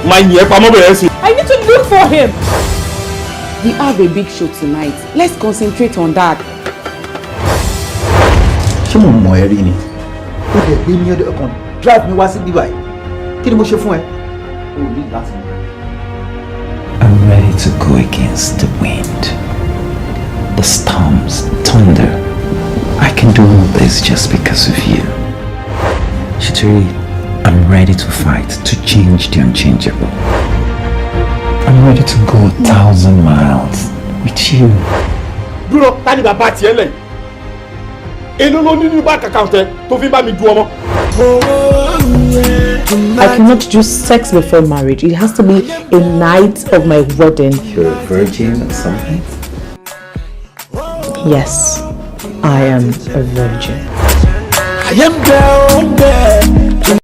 My I need to look for him. We have a big show tonight. Let's concentrate on that. Someone more ni. O de gbé mi ọdẹ kan drive me wá sí bíbá yìí. Kí ni mo ṣe fún ẹ? O ní láti mọ̀. I'm ready to go against the wind, the storms, thunder. I can do all this just because of you. Chituri, I'm ready to fight, to change the unchangeable. I'm ready to go 1,000 miles with you. Dúró, ta ni bàbá tiẹ̀ lẹ̀? Èló ló ní nínú bank account ẹ tó fi bá mi du ọmọ. I cannot do sex before marriage. It has to be a night of my wedding. You're a virgin or something? Yes, I am a virgin. I am down.